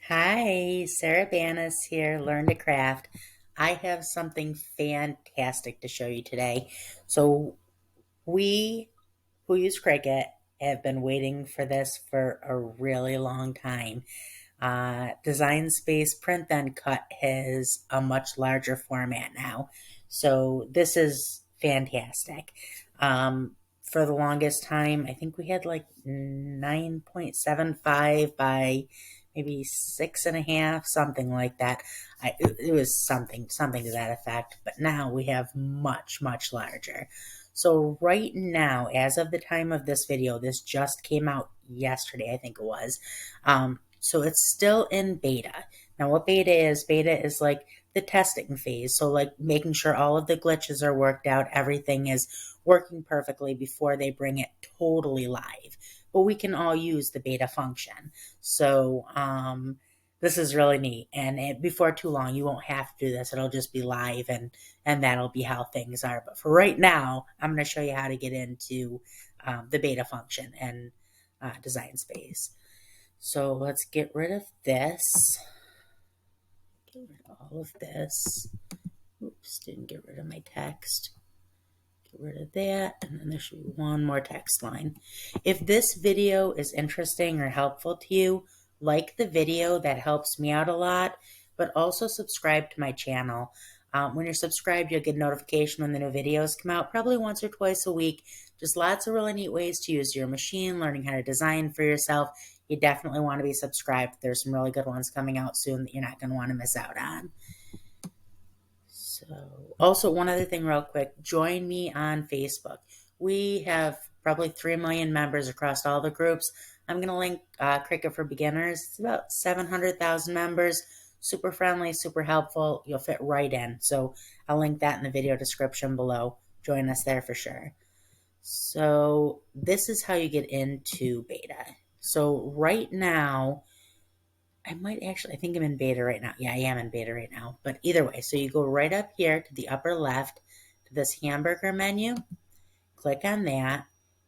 Hi, Sarah Banas here, Learn to Craft. I have something fantastic to show you today. So, we who use Cricut have been waiting for this for a really long time. Design Space Print Then Cut has a much larger format now. So, this is fantastic. For the longest time, I think we had like 9.75 by maybe 6.5, something like that. It was something to that effect. But now we have much larger. So right now, as of the time of this video, this just came out yesterday, I think it was. So it's still in beta. Now, what beta is like the testing phase. So like making sure all of the glitches are worked out, everything is working perfectly before they bring it totally live. But we can all use the beta function. So this is really neat. And before too long, you won't have to do this. It'll just be live and that'll be how things are. But for right now, I'm going to show you how to get into the beta function and Design Space. So let's get rid of this. Get rid of all of this. Oops, didn't get rid of my text. Get rid of that, and then there should be one more text line. If this video is interesting or helpful to you, like the video, that helps me out a lot, but also subscribe to my channel. When you're subscribed, you'll get a notification when the new videos come out, probably once or twice a week. Just lots of really neat ways to use your machine, learning how to design for yourself. You definitely want to be subscribed. There's some really good ones coming out soon that you're not going to want to miss out on. So, also one other thing real quick, join me on Facebook. We have probably 3 million members across all the groups. I'm going to link Cricut for Beginners. It's about 700,000 members. Super friendly, super helpful. You'll fit right in. So I'll link that in the video description below. Join us there for sure. So this is how you get into beta. So right now, I think I'm in beta right now. Yeah, I am in beta right now. But either way, so you go right up here to the upper left to this hamburger menu, click on that,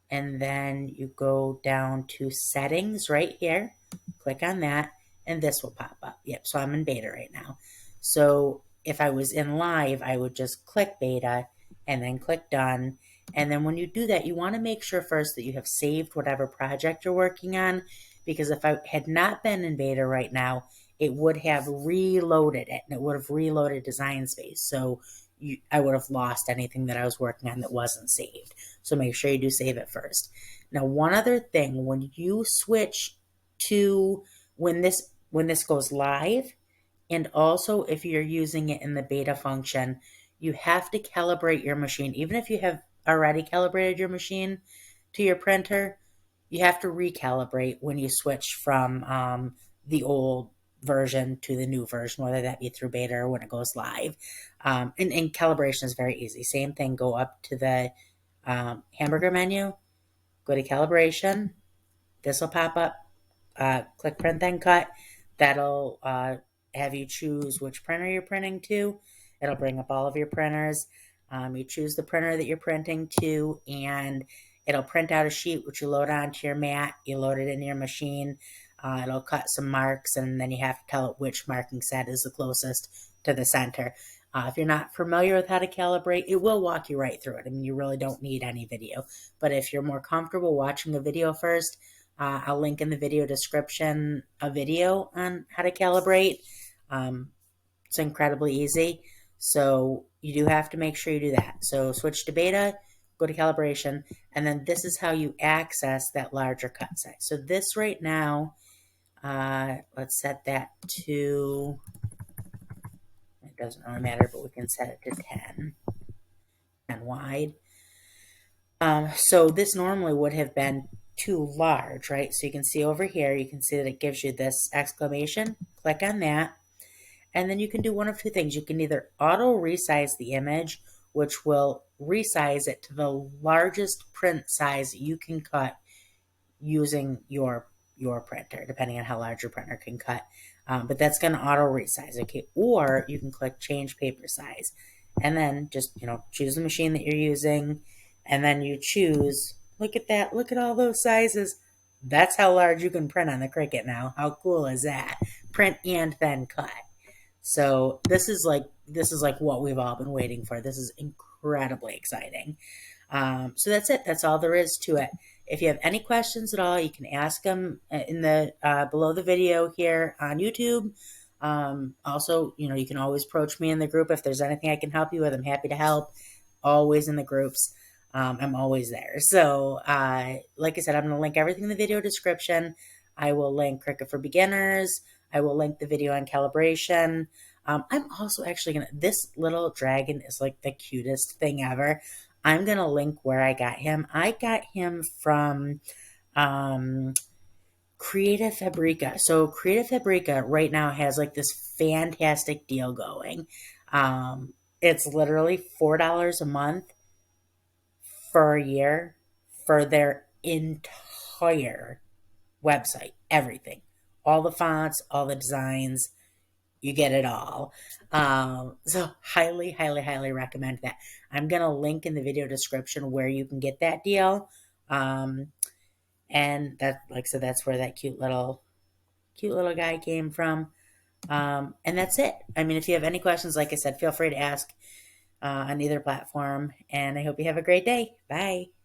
and then you go down to settings right here, click on that, and this will pop up. Yep, so I'm in beta right now. So if I was in live, I would just click beta and then click done. And then when you do that, you want to make sure first that you have saved whatever project you're working on, because if I had not been in beta right now, it would have reloaded it and it would have reloaded Design Space. So I would have lost anything that I was working on that wasn't saved. So make sure you do save it first. Now, one other thing, when you switch to when this goes live, and also if you're using it in the beta function, you have to calibrate your machine. Even if you have already calibrated your machine to your printer, you have to recalibrate when you switch from the old version to the new version, whether that be through beta or when it goes live. And calibration is very easy. Same thing, go up to the hamburger menu, go to calibration. This will pop up. Click print then cut. That'll have you choose which printer you're printing to. It'll bring up all of your printers. You choose the printer that you're printing to, and it'll print out a sheet which you load onto your mat. You load it in your machine. It'll cut some marks, and then you have to tell it which marking set is the closest to the center. If you're not familiar with how to calibrate, it will walk you right through it. I mean, you really don't need any video. But if you're more comfortable watching a video first, I'll link in the video description a video on how to calibrate. It's incredibly easy. So you do have to make sure you do that. So switch to beta, go to calibration, and then this is how you access that larger cut size. So this right now, let's set that to, it doesn't really matter, but we can set it to 10 and wide. So this normally would have been too large, right? So you can see over here, you can see that it gives you this exclamation. Click on that. And then you can do one of two things. You can either auto resize the image, which will resize it to the largest print size you can cut using your printer, depending on how large your printer can cut. But that's going to auto resize, okay? Or you can click change paper size, and then just choose the machine that you're using, and then you choose. Look at that! Look at all those sizes. That's how large you can print on the Cricut now. How cool is that? print and then cut. So this is like what we've all been waiting for. This is incredibly exciting. So that's it. That's all there is to it. If you have any questions at all, you can ask them in the below the video here on YouTube. Also, you can always approach me in the group if there's anything I can help you with. I'm happy to help. Always in the groups. I'm always there. So, like I said, I'm going to link everything in the video description. I will link Cricut for Beginners. I will link the video on calibration. I'm also actually going to, this little dragon is like the cutest thing ever. I'm going to link where I got him. I got him from Creative Fabrica. So Creative Fabrica right now has like this fantastic deal going. It's literally $4 a month for a year for their entire website, everything, all the fonts, all the designs, you get it all. So highly, highly, highly recommend that. I'm gonna link in the video description where you can get that deal. And that, like I said, that's where that cute little guy came from. And that's it. I mean, if you have any questions, like I said, feel free to ask on either platform. And I hope you have a great day. Bye.